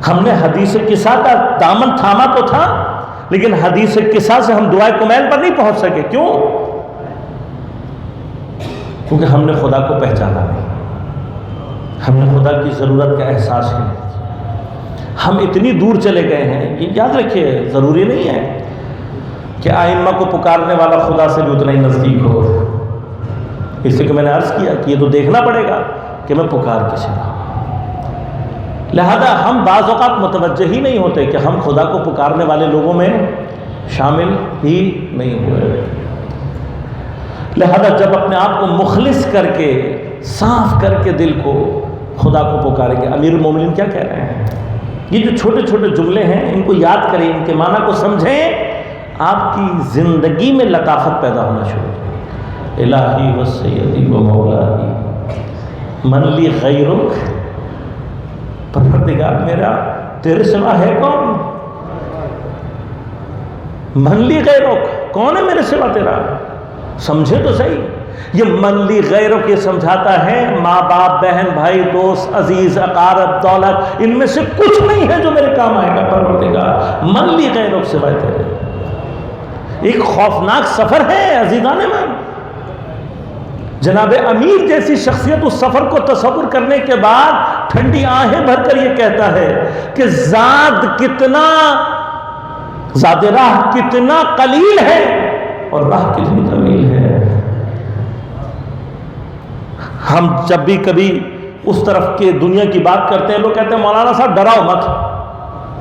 ہم نے حدیث قصہ کا دامن تھاما تو تھا لیکن حدیث قصہ سے ہم دعائے کمیل پر نہیں پہنچ سکے. کیوں؟ کیونکہ ہم نے خدا کو پہچانا نہیں، ہم نے خدا کی ضرورت کا احساس ہی نہیں کیا. ہم اتنی دور چلے گئے ہیں. یہ یاد رکھیے ضروری نہیں ہے کہ ائمہ کو پکارنے والا خدا سے بھی اتنا ہی نزدیک ہو. اس لیے کہ میں نے عرض کیا کہ یہ تو دیکھنا پڑے گا کہ میں پکار کسی رہا. لہذا ہم بعض اوقات متوجہ ہی نہیں ہوتے کہ ہم خدا کو پکارنے والے لوگوں میں شامل ہی نہیں ہوئے. لہذا جب اپنے آپ کو مخلص کر کے صاف کر کے دل کو خدا کو پکاریں گے. امیر المومنین کیا کہہ رہے ہیں؟ یہ جو چھوٹے چھوٹے جملے ہیں ان کو یاد کریں، ان کے معنی کو سمجھیں، آپ کی زندگی میں لطافت پیدا ہونا شروع ہو. الہی و سیدی و مولائی من لی غیرک، پروردگار میرا تیرے سوا ہے کون؟ من لی غیرک، کون ہے میرے سوا تیرا؟ سمجھے تو صحیح. یہ من لی غیرک یہ سمجھاتا ہے ماں باپ بہن بھائی دوست عزیز اقارب دولت ان میں سے کچھ نہیں ہے جو میرے کام آئے گا پروردگار. من لی غیرک سوائے تیرے. ایک خوفناک سفر ہے عزیزان من. جناب امیر جیسی شخصیت اس سفر کو تصور کرنے کے بعد ٹھنڈی آہیں بھر کر یہ کہتا ہے کہ زاد راہ کتنا قلیل ہے اور راہ کتنی طویل ہے. ہم جب بھی کبھی اس طرف کے دنیا کی بات کرتے ہیں، لوگ کہتے ہیں مولانا صاحب ڈراؤ مت.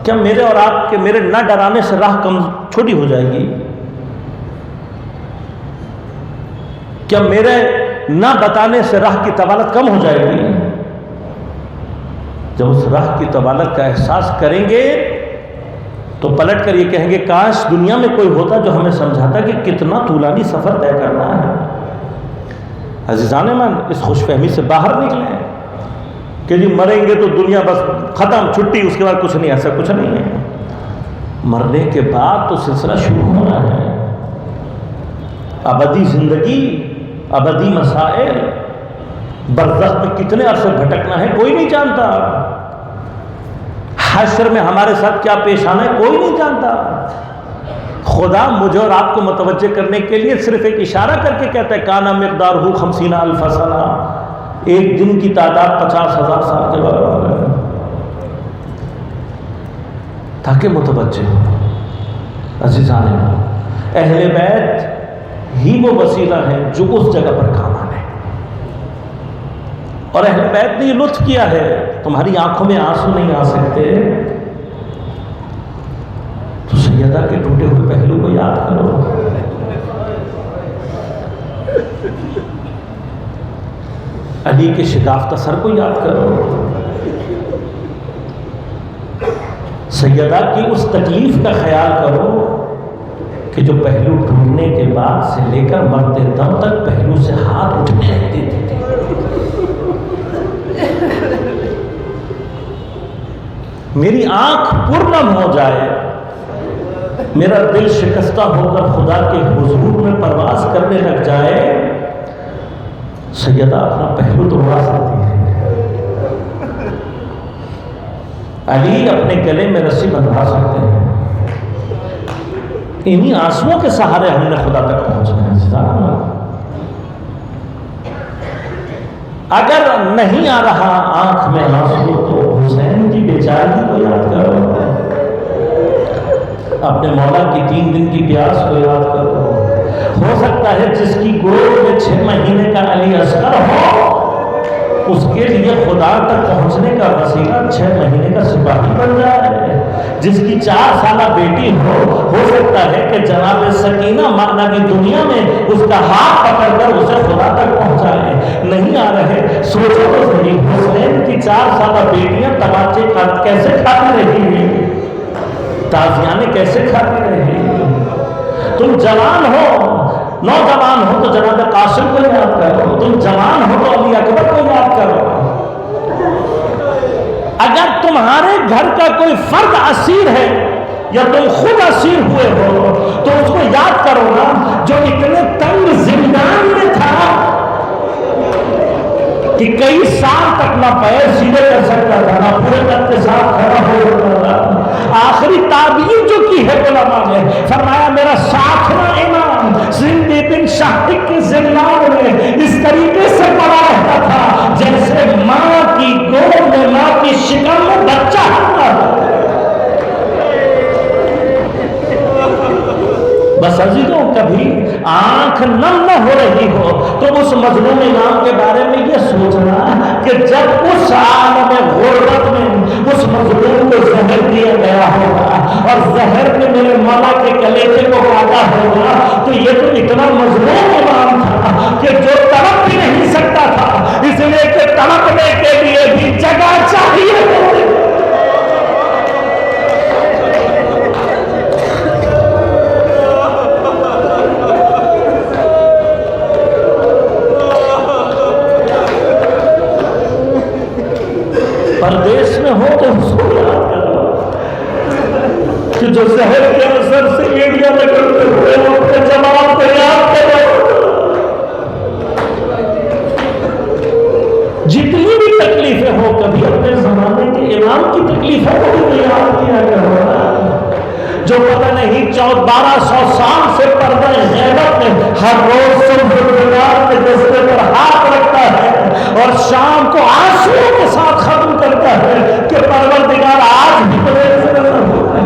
کیا میرے اور آپ کے میرے نہ ڈرانے سے راہ کم چھوٹی ہو جائے گی؟ کیا میرے نہ بتانے سے راہ کی طوالت کم ہو جائے گی؟ جب اس راہ کی طوالت کا احساس کریں گے تو پلٹ کر یہ کہیں گے کاش دنیا میں کوئی ہوتا جو ہمیں سمجھاتا کہ کتنا طولانی سفر طے کرنا ہے. عزیزان من، اس خوش فہمی سے باہر نکلیں کہ جی مریں گے تو دنیا بس ختم، چھٹی، اس کے بعد کچھ نہیں. ایسا کچھ نہیں ہے. مرنے کے بعد تو سلسلہ شروع ہونا ہے. ابدی زندگی، ابدی مسائل، برزخ میں کتنے عرصے بھٹکنا ہے کوئی نہیں جانتا. حشر میں ہمارے ساتھ کیا پیش آنا ہے کوئی نہیں جانتا. خدا مجھے اور آپ کو متوجہ کرنے کے لیے صرف ایک اشارہ کر کے کہتا ہے کانا مقدارہ 50,000 سنہ، ایک دن کی تعداد 50,000 سال کے برابر ہے، تاکہ متوجہ ہو. عزیزان، اہل بیت ہی وہ وسیلہ ہے جو اس جگہ پر کام آنے. اور اہل بیت نے یہ لطف کیا ہے، تمہاری آنکھوں میں آنسو نہیں آ سکتے تو سیدہ کے ٹوٹے ہوئے پہلو کو یاد کرو. علی کے شگافتہ سر کو یاد کرو. سیدہ کی اس تکلیف کا خیال کرو کہ جو پہلو ٹوٹنے کے بعد سے لے کر مرتے دم تک پہلو سے ہاتھ اٹھنے دیتی تھی. میری آنکھ پرنم ہو جائے، میرا دل شکستہ ہو کر خدا کے حضور میں پرواز کرنے لگ جائے، سیدہ اپنا پہلو توڑا سکتی ہے. علی اپنے گلے میں رسی بندھا سکتے ہیں. انہی آنسوؤں کے سہارے ہم نے خدا تک پہنچنا ہے. اگر نہیں آ رہا آنکھ میں آنسو تو حسین کی بیچارگی کو یاد کرو، اپنے مولا کی 3 دن کی پیاس کو یاد کرو. ہو سکتا ہے جس کی گود میں 6 مہینے کا علی اصغر ہو، اس کے لیے خدا تک پہنچنے کا وسیلہ 6 مہینے کا سپاہی بن جائے. جس کی 4 سالہ بیٹی ہو سکتا ہے کہ جناب سکینہ معنوی دنیا میں اس کا ہاتھ پکڑ کر اسے خدا تک پہنچائے. نہیں آ رہے، سوچو تو صحیح، حسین کی 4 سالہ بیٹیاں تماچے کیسے کھاتی رہی ہیں، تازیانے کیسے کھاتی رہی. تم جوان ہو، نوجوان ہو تو جناب قاسم کو یاد کرو، تم جوان ہو تو علی اکبر کو یاد کرو. اگر تمہارے گھر کا کوئی فرد اسیر ہے یا تم خود اسیر ہوئے ہو تو اس کو یاد کرو نا، جو اتنے تنگ زندان میں تھا کہ کئی سال تک نہ پیر سیدھے کر سکتا تھا، نہ پورے تک کے ساتھ کھڑا ہو سکتا تھا. آخری تعبیر جو کی ہے علماء نے فرمایا میرا ساتھنا امام زندی بن شاہد کے زندان میں اس طریقے سے پڑا رہتا تھا جیسے ماں کی گود میں، ماں کی شکم میں بچہ ہوتا تھا. بس عزیزوں، کبھی آنکھ نم نہ ہو رہی ہو تو اس مظلوم امام کے بارے میں یہ سوچنا کہ جب اس عالم غربت میں اس مظلوم کو زہر دیا گیا ہوگا اور زہر نے میرے مولا کے کلیجے کو کاٹا ہوگا تو یہ تو اتنا مظلوم امام تھا کہ جو تڑپ بھی نہیں سکتا تھا، اس لیے کہ تڑپنے کے لیے بھی جگہ چاہیے. پردیش میں ہو تو اس کو یاد کرو کہ جو زہر کے اثر سے ایڑیاں نکلتے ہوئے اپنے جماعت کو یاد کرو. جتنی بھی تکلیفیں ہو کبھی اپنے زمانے کے امام کی تکلیفوں کو بھی یاد کیا کرو. جو پتہ نہیں 1200 سال سے پردہ غیبت میں ہر روز صبح کے دستے پر ہاتھ رکھتا ہے اور شام کو آنسوؤں کے ساتھ ختم کرتا ہے کہ پروردگار آج بھی میرے سے نظر ہوتا ہے.